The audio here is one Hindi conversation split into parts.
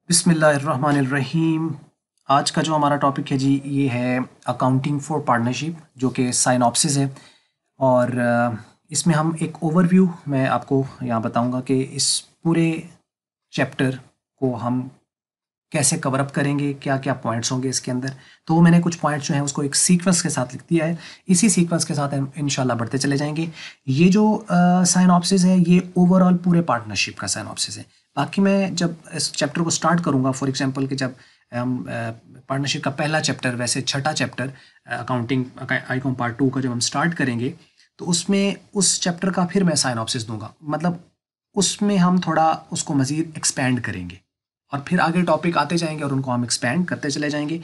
बिस्मिल्लाहिर्रहमानिर्रहीम। आज का जो हमारा टॉपिक है जी ये है अकाउंटिंग फॉर पार्टनरशिप, जो कि साइनॉप्सिस है। और इसमें हम एक ओवरव्यू मैं आपको यहाँ बताऊँगा कि इस पूरे चैप्टर को हम कैसे कवर अप करेंगे, क्या क्या पॉइंट्स होंगे इसके अंदर। तो मैंने कुछ पॉइंट्स जो हैं उसको एक सीक्वेंस के साथ लिख दिया है। इसी सीक्वेंस के साथ हम इंशाल्लाह बढ़ते चले जाएंगे। ये जो साइनॉप्सिस है ये ओवरऑल पूरे पार्टनरशिप का साइनॉप्सिस है। बाकी मैं जब इस चैप्टर को स्टार्ट करूँगा, फॉर एग्जांपल कि जब हम पार्टनरशिप का पहला चैप्टर, वैसे छठा चैप्टर अकाउंटिंग आईकॉम पार्ट 2 का जब हम स्टार्ट करेंगे तो उसमें उस चैप्टर का फिर मैं साइनॉप्सिस दूंगा। मतलब उसमें हम थोड़ा उसको मज़ीद एक्सपेंड करेंगे और फिर आगे टॉपिक आते जाएंगे और उनको हम एक्सपेंड करते चले जाएंगे।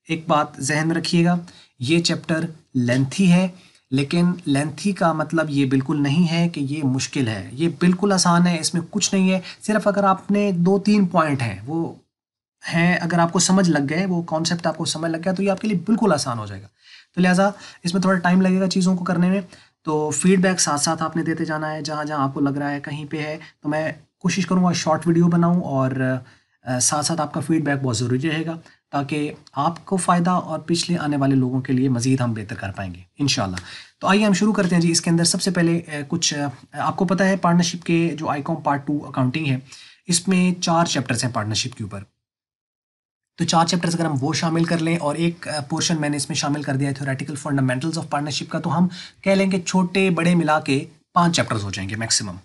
एक बात जहन में रखिएगा, ये चैप्टर लेंथी है, लेकिन लेंथी का मतलब ये बिल्कुल नहीं है कि ये मुश्किल है। ये बिल्कुल आसान है, इसमें कुछ नहीं है। सिर्फ अगर आपने 2-3 पॉइंट हैं वो हैं, अगर आपको समझ लग गए, वो कॉन्सेप्ट आपको समझ लग गया, तो ये आपके लिए बिल्कुल आसान हो जाएगा। तो लिहाजा इसमें थोड़ा टाइम लगेगा चीज़ों को करने में। तो फीडबैक साथ साथ आपने देते जाना है, जहाँ जहाँ आपको लग रहा है कहीं पे है तो मैं कोशिश करूँगा शॉर्ट वीडियो बनाऊँ, और साथ साथ आपका फीडबैक बहुत ज़रूरी रहेगा ताकि आपको फ़ायदा और पिछले आने वाले लोगों के लिए मज़ीद हम बेहतर कर पाएंगे इंशाल्लाह। तो आइए हम शुरू करते हैं जी। इसके अंदर सबसे पहले कुछ आपको पता है पार्टनरशिप के जो आईकॉम पार्ट 2 अकाउंटिंग है, इसमें 4 चैप्टर्स हैं पार्टनरशिप के ऊपर। तो 4 चैप्टर्स अगर हम वो शामिल कर लें और एक पोर्शन मैंने इसमें शामिल कर दिया है थ्योरेटिकल फंडामेंटल्स ऑफ पार्टनरशिप का, तो हम कह लेंगे छोटे बड़े मिला के 5 चैप्टर्स हो जाएंगे मैक्सिमम।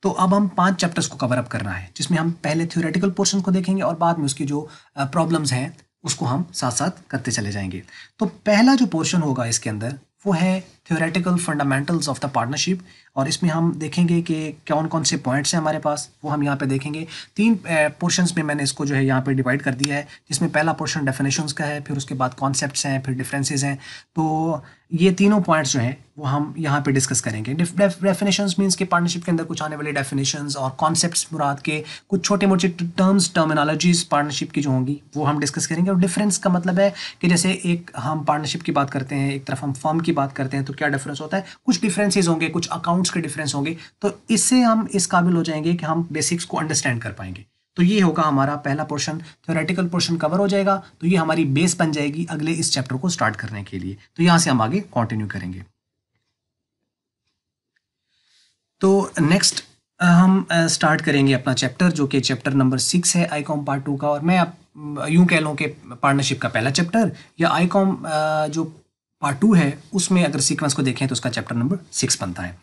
तो अब हम 5 चैप्टर्स को कवर अप करना है, जिसमें हम पहले थ्योरेटिकल पोर्शन को देखेंगे और बाद में उसकी जो प्रॉब्लम्स हैं उसको हम साथ साथ करते चले जाएंगे। तो पहला जो पोर्शन होगा इसके अंदर वो है theoretical fundamentals of the partnership, और इसमें हम देखेंगे कि कौन कौन से पॉइंट्स हैं हमारे पास, वो हम यहाँ पे देखेंगे। 3 पोर्शंस में मैंने इसको जो है यहाँ पे डिवाइड कर दिया है, जिसमें पहला पोर्शन डेफिनेशंस का है, फिर उसके बाद कॉन्सेप्ट्स हैं, फिर डिफरेंसेस हैं। तो ये तीनों पॉइंट्स जो हैं वो हम यहाँ पे डिस्कस करेंगे। डेफिनेशंस मींस के पार्टनरशिप के अंदर कुछ आने वाले डेफिनेशंस और कॉन्सेप्ट्स मुराद के कुछ छोटे मोटे टर्मिनोलॉजीज पार्टनरशिप की जो होंगी वो हम डिस्कस करेंगे। और डिफरेंस का मतलब है कि जैसे एक हम पार्टनरशिप की बात करते हैं, एक तरफ हम फर्म की बात करते हैं, तो क्या डिफरेंस होता है, कुछ डिफरेंसेस होंगे, कुछ अकाउंट्स के डिफरेंस होंगे। तो इससे हम इस काबिल हो जाएंगे कि हम बेसिक्स को अंडरस्टैंड कर पाएंगे। तो ये होगा हमारा पहला पोर्शन, थ्योरेटिकल पोर्शन कवर हो जाएगा। तो ये हमारी बेस बन जाएगी अगले इस चैप्टर को स्टार्ट करने के लिए। तो यहाँ से हम आगे कंटिन्यू करेंगे। तो नेक्स्ट हम स्टार्ट करेंगे अपना चैप्टर, जो कि चैप्टर नंबर 6 है आईकॉम पार्ट 2 का। और मैं यूँ कह लूँ कि पार्टनरशिप का पहला चैप्टर या आईकॉम जो पार्ट 2 है उसमें अगर सीक्वेंस को देखें तो उसका चैप्टर नंबर 6 बनता है।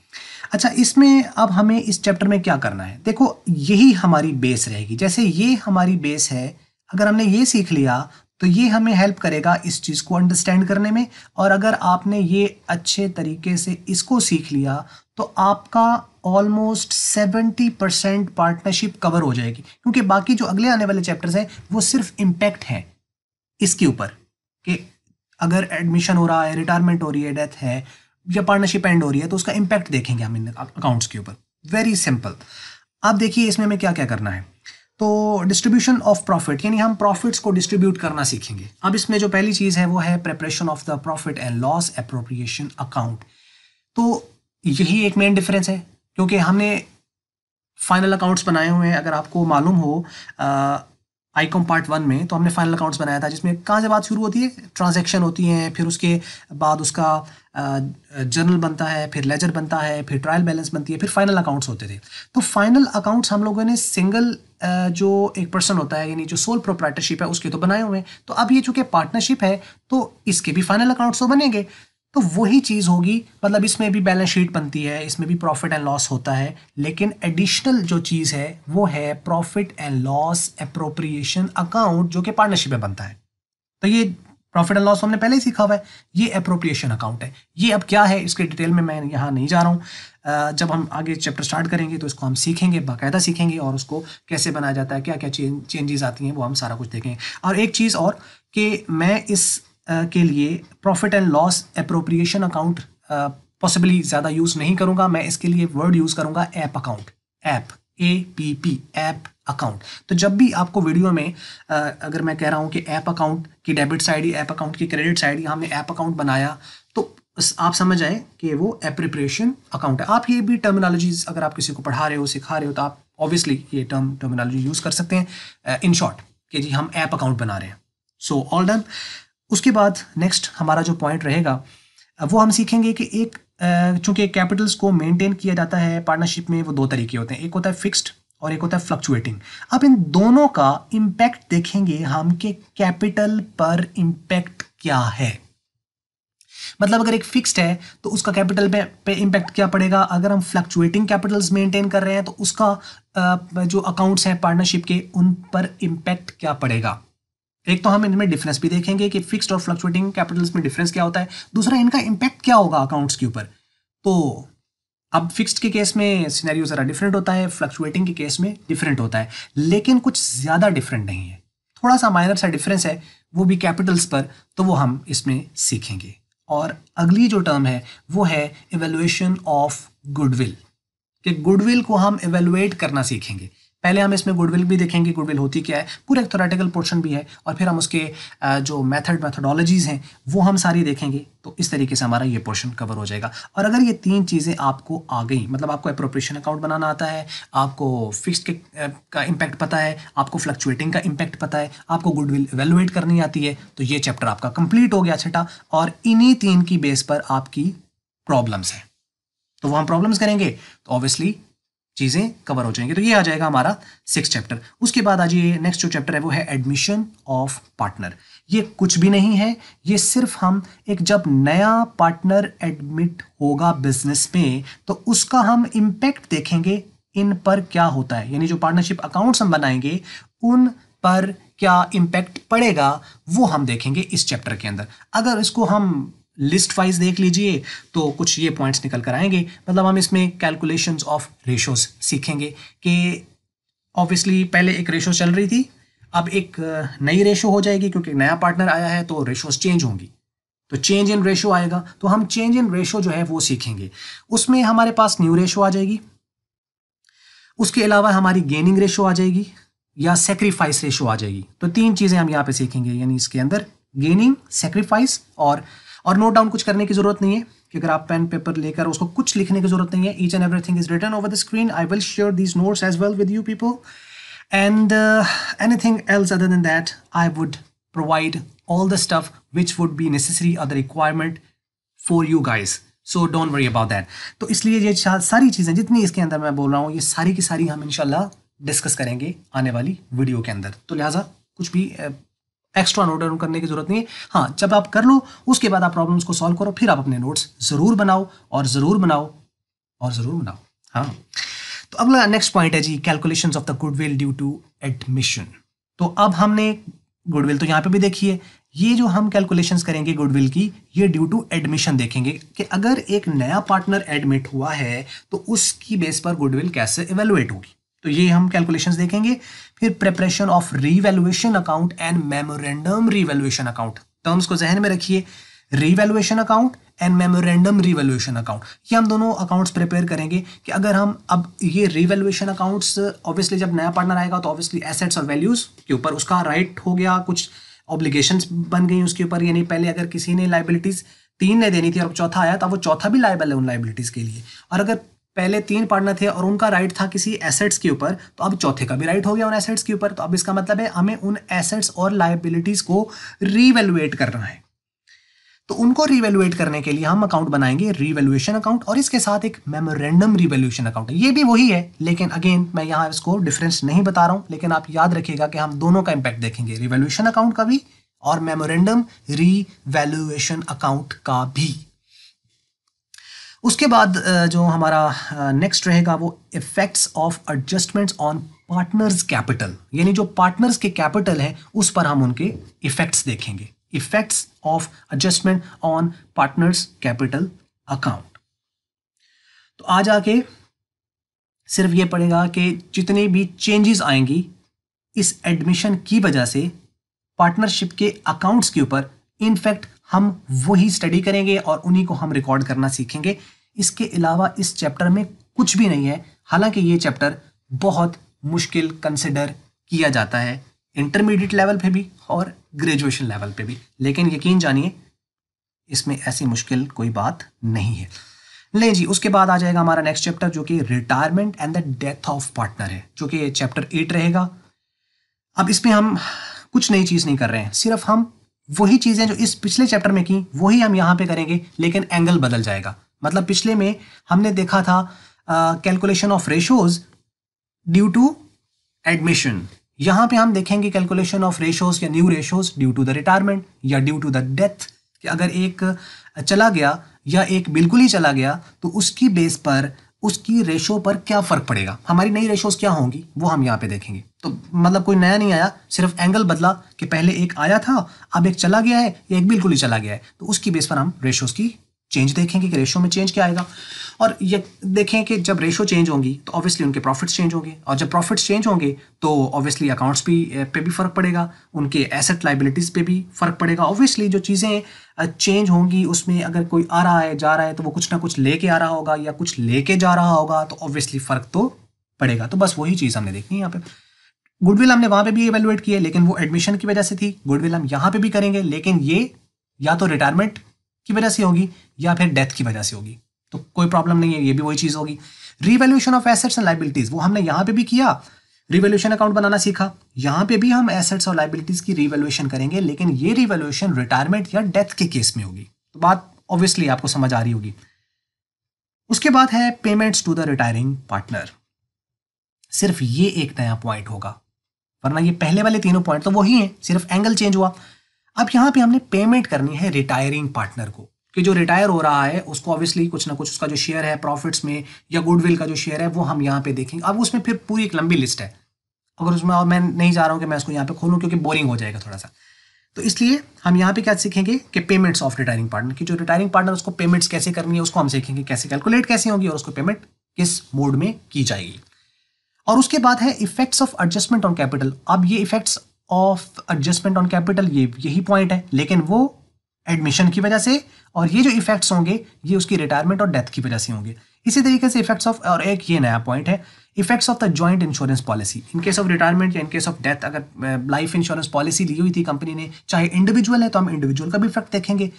अच्छा, इसमें अब हमें इस चैप्टर में क्या करना है, देखो यही हमारी बेस रहेगी। जैसे ये हमारी बेस है, अगर हमने ये सीख लिया तो ये हमें हेल्प करेगा इस चीज़ को अंडरस्टैंड करने में। और अगर आपने ये अच्छे तरीके से इसको सीख लिया तो आपका ऑलमोस्ट 70% पार्टनरशिप कवर हो जाएगी, क्योंकि बाकी जो अगले आने वाले चैप्टर्स हैं वो सिर्फ इम्पैक्ट हैं इसके ऊपर कि अगर एडमिशन हो रहा है, रिटायरमेंट हो रही है, डेथ है या पार्टनरशिप एंड हो रही है, तो उसका इम्पैक्ट देखेंगे हम इन अकाउंट्स के ऊपर। Very simple. अब देखिए इसमें हमें क्या क्या करना है। तो डिस्ट्रीब्यूशन ऑफ प्रॉफिट, यानी हम प्रॉफिट्स को डिस्ट्रीब्यूट करना सीखेंगे। अब इसमें जो पहली चीज़ है वो है preparation of the profit and loss appropriation account. तो यही एक मेन डिफरेंस है, क्योंकि हमने फाइनल अकाउंट्स बनाए हुए हैं। अगर आपको मालूम हो आईकॉम पार्ट 1 में तो हमने फाइनल अकाउंट्स बनाया था, जिसमें कहाँ से बात शुरू होती है, ट्रांजैक्शन होती हैं, फिर उसके बाद उसका जर्नल बनता है, फिर लेजर बनता है, फिर ट्रायल बैलेंस बनती है, फिर फाइनल अकाउंट्स होते थे। तो फाइनल अकाउंट्स हम लोगों ने सिंगल जो एक पर्सन होता है, यानी जो सोल प्रोप्राइटरशिप है, उसके तो बनाए हुए हैं। तो अब ये चूंकि पार्टनरशिप है तो इसके भी फाइनल अकाउंट्स तो बनेंगे। तो वही चीज़ होगी, मतलब इसमें भी बैलेंस शीट बनती है, इसमें भी प्रॉफिट एंड लॉस होता है, लेकिन एडिशनल जो चीज़ है वो है profit and loss appropriation account, जो कि पार्टनरशिप में बनता है। तो ये प्रॉफिट एंड लॉस हमने पहले ही सीखा हुआ है, ये एप्रोप्रिएशन अकाउंट है। ये अब क्या है इसके डिटेल में मैं यहाँ नहीं जा रहा हूँ। जब हम आगे चैप्टर स्टार्ट करेंगे तो इसको हम सीखेंगे, बाकायदा सीखेंगे, और उसको कैसे बनाया जाता है, क्या क्या चेंजेस आती हैं, वो हम सारा कुछ देखेंगे। और एक चीज़ और कि मैं इस के लिए profit and loss appropriation account possibly ज़्यादा यूज़ नहीं करूँगा। मैं इसके लिए वर्ड यूज़ करूँगा app account, app APP, app account. तो जब भी आपको वीडियो में अगर मैं कह रहा हूँ कि ऐप अकाउंट की डेबिट साइड, ऐप अकाउंट की क्रेडिट साइड, हमने ऐप अकाउंट बनाया, तो आप समझ जाए कि वो एप्रोप्रिएशन अकाउंट है। आप ये भी टर्मिनोलॉजीज अगर आप किसी को पढ़ा रहे हो, सिखा रहे हो, तो आप ऑब्वियसली ये टर्मिनोलॉजी यूज़ कर सकते हैं इन शॉर्ट कि जी हम ऐप अकाउंट बना रहे हैं। So all done. उसके बाद नेक्स्ट हमारा जो पॉइंट रहेगा वो हम सीखेंगे कि एक चूंकि कैपिटल्स को मेंटेन किया जाता है पार्टनरशिप में, वो दो तरीके होते हैं, एक होता है फिक्स्ड और एक होता है फ्लक्चुएटिंग। अब इन दोनों का इम्पैक्ट देखेंगे हम कि कैपिटल पर इम्पैक्ट क्या है। मतलब अगर एक फिक्स्ड है तो उसका कैपिटल पे इम्पैक्ट क्या पड़ेगा, अगर हम फ्लक्चुएटिंग कैपिटल्स मेंटेन कर रहे हैं तो उसका जो अकाउंट्स हैं पार्टनरशिप के उन पर इम्पैक्ट क्या पड़ेगा। एक तो हम इनमें डिफरेंस भी देखेंगे कि फिक्स्ड और फ्लक्चुएटिंग कैपिटल्स में डिफरेंस क्या होता है, दूसरा इनका इम्पैक्ट क्या होगा अकाउंट्स के ऊपर। तो अब फिक्स्ड के केस में सिनेरियो ज़रा डिफरेंट होता है, फ्लक्चुएटिंग के केस में डिफरेंट होता है, लेकिन कुछ ज़्यादा डिफरेंट नहीं है, थोड़ा सा माइनर सा डिफरेंस है, वो भी कैपिटल्स पर, तो वो हम इसमें सीखेंगे। और अगली जो टर्म है वो है इवेल्युएशन ऑफ गुडविल, कि गुडविल को हम इवेलुएट करना सीखेंगे। पहले हम इसमें गुडविल भी देखेंगे, गुडविल होती क्या है, पूरा एक थ्योरेटिकल पोर्शन भी है, और फिर हम उसके जो मेथडोलॉजीज हैं वो हम सारी देखेंगे। तो इस तरीके से हमारा ये पोर्शन कवर हो जाएगा। और अगर ये तीन चीज़ें आपको आ गई, मतलब आपको एप्रोप्रिएशन अकाउंट बनाना आता है, आपको फिक्स्ड का इम्पैक्ट पता है, आपको फ्लक्चुएटिंग का इम्पैक्ट पता है, आपको गुडविल इवेलुएट करनी आती है, तो ये चैप्टर आपका कंप्लीट हो गया छठा। और इन्हीं तीन की बेस पर आपकी प्रॉब्लम्स हैं, तो वो हम प्रॉब्लम्स करेंगे तो ऑब्वियसली चीज़ें कवर हो जाएंगी। तो ये आ जाएगा हमारा 6 चैप्टर। उसके बाद आज ये नेक्स्ट जो चैप्टर है वो है एडमिशन ऑफ पार्टनर। ये कुछ भी नहीं है, ये सिर्फ हम एक जब नया पार्टनर एडमिट होगा बिजनेस में तो उसका हम इम्पैक्ट देखेंगे, इन पर क्या होता है, यानी जो पार्टनरशिप अकाउंट्स हम बनाएंगे उन पर क्या इम्पैक्ट पड़ेगा वो हम देखेंगे इस चैप्टर के अंदर। अगर इसको हम लिस्ट वाइज देख लीजिए तो कुछ ये पॉइंट्स निकल कर आएंगे। मतलब हम इसमें कैलकुलेशंस ऑफ रेशोज सीखेंगे कि ऑब्वियसली पहले एक रेशो चल रही थी, अब एक नई रेशो हो जाएगी क्योंकि नया पार्टनर आया है तो रेशोज चेंज होंगी, तो चेंज इन रेशो आएगा, तो हम चेंज इन रेशो जो है वो सीखेंगे। उसमें हमारे पास न्यू रेशो आ जाएगी, उसके अलावा हमारी गेनिंग रेशो आ जाएगी या सेक्रीफाइस रेशो आ जाएगी। तो तीन चीज़ें हम यहाँ पे सीखेंगे, यानी इसके अंदर गेनिंग, सेक्रीफाइस और नोट डाउन कुछ करने की जरूरत नहीं है कि अगर आप पेन पेपर लेकर उसको कुछ लिखने की जरूरत नहीं है। Each and everything is written over the screen. I will share these notes as well with you people and anything else other than that I would provide all the stuff which would be necessary और the requirement for you guys, so don't worry about that. तो इसलिए ये सारी चीज़ें जितनी इसके अंदर मैं बोल रहा हूँ ये सारी की सारी हम इंशाल्लाह डिस्कस करेंगे आने वाली वीडियो के अंदर। तो लिहाजा कुछ भी एक्स्ट्रा नोट डाउन करने की जरूरत नहीं है। हाँ, जब आप कर लो उसके बाद आप प्रॉब्लम्स को सॉल्व करो, फिर आप अपने नोट्स जरूर बनाओ और ज़रूर बनाओ और ज़रूर बनाओ। हाँ, तो अगला नेक्स्ट पॉइंट है जी calculations of the goodwill due to admission. तो अब हमने गुडविल तो यहाँ पे भी देखी है, ये जो हम कैलकुलेशंस करेंगे गुडविल की ये ड्यू टू एडमिशन देखेंगे कि अगर एक नया पार्टनर एडमिट हुआ है तो उसकी बेस पर गुडविल कैसे इवेलुएट होगी, तो ये हम कैलकुलेशंस देखेंगे। फिर preparation of revaluation account and memorandum revaluation account, terms को जहन में रखिए, revaluation account and memorandum revaluation account, ये हम दोनों अकाउंट्स प्रिपेयर करेंगे कि अगर हम अब ये रीवैल्यूएशन अकाउंट्स ऑब्वियसली जब नया पार्टनर आएगा तो ऑब्वियसली एसेट्स और वैल्यूज के ऊपर उसका राइट हो गया, कुछ ऑब्लिगेशंस बन गई उसके ऊपर, यानी पहले अगर किसी ने लाइबिलिटीज 3 ने देनी थी और चौथा आया तो वो चौथा भी लाइबल है उन लाइबिलिटीज के लिए। और अगर पहले 3 पार्टनर थे और उनका राइट था किसी एसेट्स के ऊपर तो अब चौथे का भी राइट हो गया उन एसेट्स के ऊपर। तो अब इसका मतलब है हमें उन एसेट्स और लायबिलिटीज को रीवैल्यूएट करना है। तो उनको रीवैल्यूएट करने के लिए हम अकाउंट बनाएंगे रीवैल्यूएशन अकाउंट और इसके साथ एक मेमोरेंडम रीवैल्यूएशन अकाउंट। ये भी वही है लेकिन अगेन मैं यहाँ इसको डिफरेंस नहीं बता रहा हूँ, लेकिन आप याद रखिएगा कि हम दोनों का इंपैक्ट देखेंगे, रीवैल्यूएशन अकाउंट का भी और मेमोरेंडम रीवैल्यूएशन अकाउंट का भी। उसके बाद जो हमारा नेक्स्ट रहेगा वो effects of adjustments on partners capital, यानी जो पार्टनर्स के कैपिटल है उस पर हम उनके इफेक्ट्स देखेंगे, effects of adjustment on partners capital account. तो आज आके सिर्फ ये पड़ेगा कि जितनी भी चेंजेस आएंगी इस एडमिशन की वजह से पार्टनरशिप के अकाउंट्स के ऊपर, इनफैक्ट हम वही स्टडी करेंगे और उन्हीं को हम रिकॉर्ड करना सीखेंगे। इसके अलावा इस चैप्टर में कुछ भी नहीं है, हालांकि ये चैप्टर बहुत मुश्किल कंसिडर किया जाता है इंटरमीडिएट लेवल पे भी और ग्रेजुएशन लेवल पे भी, लेकिन यकीन जानिए इसमें ऐसी मुश्किल कोई बात नहीं है। ले जी, उसके बाद आ जाएगा हमारा नेक्स्ट चैप्टर जो कि retirement and the death of partner है, जो कि चैप्टर 8 रहेगा। अब इसमें हम कुछ नई चीज़ नहीं कर रहे हैं, सिर्फ हम वही चीज़ें जो इस पिछले चैप्टर में की वही हम यहाँ पे करेंगे, लेकिन एंगल बदल जाएगा। मतलब पिछले में हमने देखा था calculation of ratios due to admission, यहाँ पे हम देखेंगे कैलकुलेशन ऑफ रेशोज या new ratios due to the retirement या ड्यू टू द डेथ, कि अगर एक चला गया या एक बिल्कुल ही चला गया तो उसकी बेस पर उसकी रेशो पर क्या फ़र्क पड़ेगा, हमारी नई रेशोज क्या होंगी वो हम यहाँ पे देखेंगे। तो मतलब कोई नया नहीं आया, सिर्फ एंगल बदला कि पहले एक आया था अब एक चला गया है या एक बिल्कुल ही चला गया है, तो उसकी बेस पर हम रेशोज की चेंज देखेंगे कि रेशो में चेंज क्या आएगा। और ये देखें कि जब रेशो चेंज होंगी तो ऑब्वियसली उनके प्रॉफिट्स चेंज होंगे, और जब प्रॉफिट्स चेंज होंगे तो ऑब्वियसली अकाउंट्स पे भी फ़र्क पड़ेगा, उनके एसेट लाइबिलिटीज़ पे भी फ़र्क पड़ेगा। ऑब्वियसली जो चीज़ें चेंज होंगी उसमें अगर कोई आ रहा है जा रहा है तो वो कुछ ना कुछ लेके आ रहा होगा या कुछ लेके जा रहा होगा, तो ऑब्वियसली फ़र्क तो पड़ेगा। तो बस वही चीज़ हमने देखनी है यहाँ पे। गुडविल हमने वहाँ पे भी इवेलुएट की है, लेकिन वो एडमिशन की वजह से थी। गुडविल हम यहाँ पे भी करेंगे, लेकिन ये या तो रिटायरमेंट की वजह से होगी या फिर डेथ की वजह से होगी, तो कोई प्रॉब्लम नहीं है, ये भी वही चीज़ होगी। Revaluation of assets and liabilities वो हमने यहाँ पे भी किया, रिवैल्यूएशन अकाउंट बनाना सीखा। यहाँ पे भी हम एसेट्स और लाइबिलिटीज़ की रिवैल्यूएशन करेंगे, लेकिन ये रिवैल्यूएशन रिटायरमेंट या डेथ के केस में होगी। तो बात ऑब्वियसली आपको समझ आ रही होगी। उसके बाद है payments to the retiring partner. सिर्फ ये एक नया पॉइंट होगा, वरना ये पहले वाले तीनों पॉइंट तो वही हैं, सिर्फ एंगल चेंज हुआ। अब यहाँ पे हमने पेमेंट करनी है रिटायरिंग पार्टनर को, कि जो रिटायर हो रहा है उसको ऑब्वियसली कुछ ना कुछ उसका जो शेयर है प्रॉफिट्स में या गुडविल का जो शेयर है वो हम यहाँ पे देखेंगे। अब उसमें फिर पूरी एक लंबी लिस्ट है, अगर उसमें, और मैं नहीं जा रहा हूँ कि मैं उसको यहाँ पे खोलूँ क्योंकि बोरिंग हो जाएगा थोड़ा सा। तो इसलिए हम यहाँ पे क्या सीखेंगे कि पेमेंट्स ऑफ रिटायरिंग पार्टनर, की जो रिटायरिंग पार्टनर उसको पेमेंट्स कैसे करनी है उसको हम सीखेंगे, कैसे कैलकुलेट कैसे होगी और उसको पेमेंट किस मोड में की जाएगी। और उसके बाद है effects of adjustment on capital. अब ये effects of adjustment on capital ये यही पॉइंट है, लेकिन वो एडमिशन की वजह से, और ये जो इफेक्ट्स होंगे ये उसकी रिटायरमेंट और डेथ की वजह से होंगे। इसी तरीके से इफेक्ट्स ऑफ, और एक ये नया पॉइंट है, effects of the joint insurance policy in case of retirement या इन केस ऑफ डेथ। अगर लाइफ इंश्योरेंस पॉलिसी ली हुई थी कंपनी ने, चाहे इंडिविजुअल है तो हम इंडिविजुअल का भी इफेक्ट देखेंगे,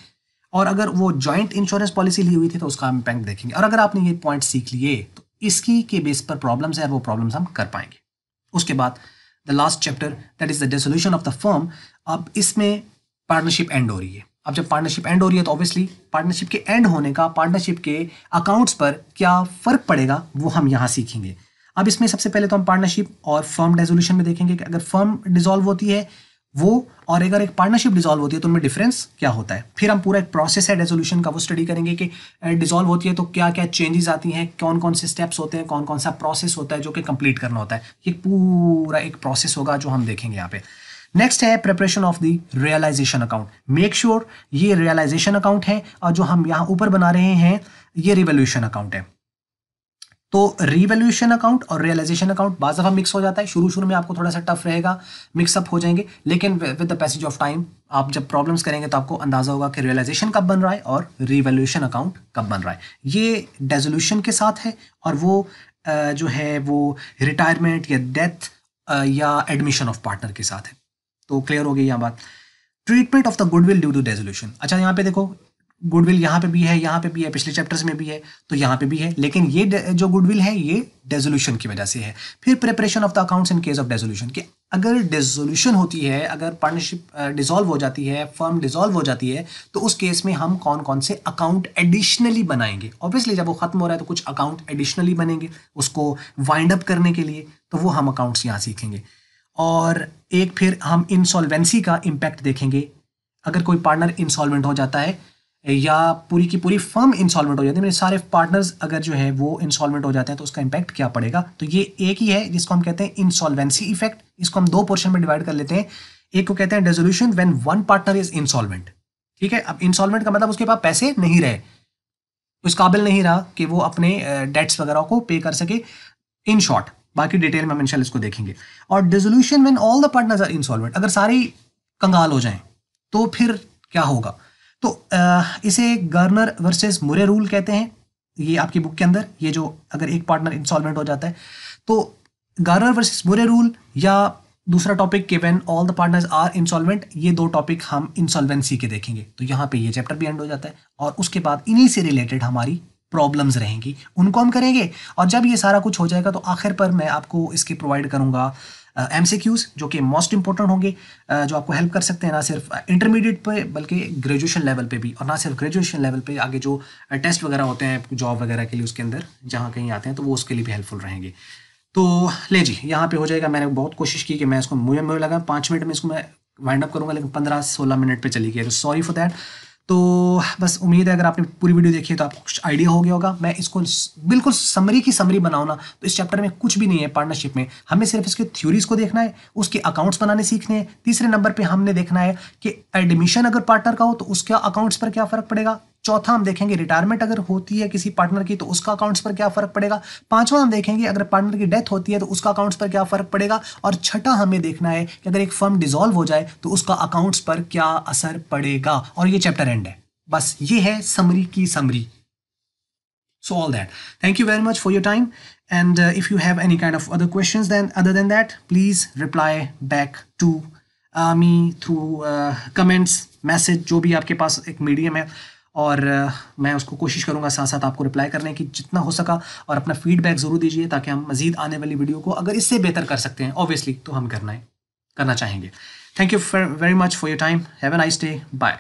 और अगर वो जॉइंट इंश्योरेंस पॉलिसी ली हुई थी तो उसका इम्पैक्ट देखेंगे। और अगर आपने ये पॉइंट सीख लिए तो इसकी के बेस पर प्रॉब्लम्स है, वो प्रॉब्लम्स हम कर पाएंगे। उसके बाद the last chapter that is the dissolution of the firm. अब इसमें पार्टनरशिप एंड हो रही है। अब जब पार्टनरशिप एंड हो रही है तो ऑब्वियसली पार्टनरशिप के एंड होने का पार्टनरशिप के अकाउंट्स पर क्या फ़र्क पड़ेगा वो हम यहाँ सीखेंगे। अब इसमें सबसे पहले तो हम पार्टनरशिप और फर्म डिसोल्यूशन में देखेंगे कि अगर फर्म डिसॉल्व होती है वो, और अगर एक पार्टनरशिप डिसॉल्व होती है तो उनमें डिफरेंस क्या होता है। फिर हम पूरा एक प्रोसेस है डिसोल्यूशन का वो स्टडी करेंगे कि डिसॉल्व होती है तो क्या क्या चेंजेस आती हैं, कौन कौन से स्टेप्स होते हैं, कौन कौन सा प्रोसेस होता है जो कि कंप्लीट करना होता है। ये पूरा एक प्रोसेस होगा जो हम देखेंगे यहाँ पे। नेक्स्ट है preparation of the realisation account. Make sure ये रियलाइजेशन अकाउंट है, और जो हम यहाँ ऊपर बना रहे हैं ये रिवैल्यूएशन अकाउंट है। तो रिवैल्यूएशन अकाउंट और रियलाइजेशन अकाउंट बाज़ दफ़ा मिक्स हो जाता है, शुरू में आपको थोड़ा सा टफ रहेगा, मिक्सअप हो जाएंगे, लेकिन with the passage of time आप जब प्रॉब्लम्स करेंगे तो आपको अंदाज़ा होगा कि रियलाइजेशन कब बन रहा है और रिवैल्यूएशन अकाउंट कब बन रहा है। ये डिसोल्यूशन के साथ है, और वो जो है वो रिटायरमेंट या डेथ या एडमिशन ऑफ पार्टनर के साथ है। तो क्लियर हो गई यहाँ बात। Treatment of the goodwill due to dissolution. अच्छा, यहाँ पे देखो गुडविल यहाँ पे भी है, यहाँ पे भी है, पिछले चैप्टर्स में भी है, तो यहाँ पे भी है, लेकिन ये जो गुडविल है ये डिसोल्यूशन की वजह से है। फिर preparation of the accounts in case of dissolution, कि अगर डिसोल्यूशन होती है, अगर पार्टनरशिप डिसॉल्व हो जाती है, फर्म डिसॉल्व हो जाती है, तो उस केस में हम कौन कौन से अकाउंट एडिशनली बनाएंगे। ऑब्वियसली जब वो खत्म हो रहा है तो कुछ अकाउंट एडिशनली बनेंगे उसको वाइंड अप करने के लिए, तो वो हम अकाउंट्स यहाँ सीखेंगे। और एक फिर हम इंसॉल्वेंसी का इम्पैक्ट देखेंगे। अगर कोई पार्टनर इंसॉल्वेंट हो जाता है या पूरी की पूरी फर्म इंसॉल्वेंट हो जाती है, मेरे सारे पार्टनर्स अगर जो है वो इंसॉल्वेंट हो जाते हैं तो उसका इम्पैक्ट क्या पड़ेगा। तो ये एक ही है जिसको हम कहते हैं इंसॉल्वेंसी इफेक्ट। इसको हम दो पोर्शन में डिवाइड कर लेते हैं। एक को कहते हैं dissolution when one partner is insolvent. ठीक है, अब इंसॉल्वेंट का मतलब उसके पास पैसे नहीं रहे, उस काबिल नहीं रहा कि वो अपने डेट्स वगैरह को पे कर सके, इन शॉर्ट। बाकी डिटेल में हम इंशाल्लाह इसको देखेंगे। और dissolution when all the partners are insolvent, अगर सारे कंगाल हो जाएं तो फिर क्या होगा। तो इसे गर्नर वर्सेस मुरे रूल कहते हैं, ये आपकी बुक के अंदर, ये जो अगर एक पार्टनर इंसॉल्वेंट हो जाता है तो गर्नर वर्सेस मुरे रूल, या दूसरा टॉपिक कि when all the partners are insolvent, ये दो टॉपिक हम इंसॉल्वेंसी के देखेंगे। तो यहाँ पे ये चैप्टर भी एंड हो जाता है, और उसके बाद इन्हीं से रिलेटेड हमारी प्रॉब्लम्स रहेंगी, उनको हम करेंगे। और जब ये सारा कुछ हो जाएगा तो आखिर पर मैं आपको इसके प्रोवाइड करूँगा MCQs जो कि मोस्ट इंपॉर्टेंट होंगे, जो आपको हेल्प कर सकते हैं ना सिर्फ इंटरमीडिएट पे बल्कि ग्रेजुएशन लेवल पे भी, और ना सिर्फ ग्रेजुएशन लेवल पे, आगे जो टेस्ट वगैरह होते हैं जॉब वगैरह के लिए उसके अंदर जहाँ कहीं आते हैं तो वो उसके लिए भी हेल्पफुल रहेंगे। तो ले जी, यहाँ पे हो जाएगा। मैंने बहुत कोशिश की कि मैं इसको, मुझे लगा 5 मिनट में इसको मैं वाइंड अप करूँगा, लेकिन 15-16 मिनट पे चली गई, तो सॉरी फॉर दैट। तो बस उम्मीद है अगर आपने पूरी वीडियो देखी है तो आपको कुछ आइडिया हो गया होगा। मैं इसको बिल्कुल समरी की समरी बनाऊँ ना तो इस चैप्टर में कुछ भी नहीं है पार्टनरशिप में। हमें सिर्फ इसके थ्योरीज को देखना है, उसके अकाउंट्स बनाने सीखने हैं। तीसरे नंबर पे हमने देखना है कि एडमिशन अगर पार्टनर का हो तो उसका अकाउंट्स पर क्या फ़र्क पड़ेगा। चौथा हम देखेंगे रिटायरमेंट अगर होती है किसी पार्टनर की तो उसका अकाउंट्स पर क्या फ़र्क पड़ेगा। पांचवा हम देखेंगे अगर पार्टनर की डेथ होती है तो उसका अकाउंट्स पर क्या फ़र्क पड़ेगा। और छठा हमें देखना है कि अगर एक फर्म डिसॉल्व हो जाए तो उसका अकाउंट्स पर क्या असर पड़ेगा। और ये चैप्टर एंड है। बस ये है समरी की summary. So all that. Thank you very much for your time. And if you have any kind of other questions then other than that, please reply back to me through comments, message, जो भी आपके पास एक मीडियम है। और मैं उसको कोशिश करूँगा साथ साथ आपको रिप्लाई करने की जितना हो सका। और अपना फीडबैक ज़रूर दीजिए ताकि हम मज़ीद आने वाली वीडियो को अगर इससे बेहतर कर सकते हैं ऑब्वियसली तो हम करना चाहेंगे। Thank you very much for your time. Have a nice day. Bye.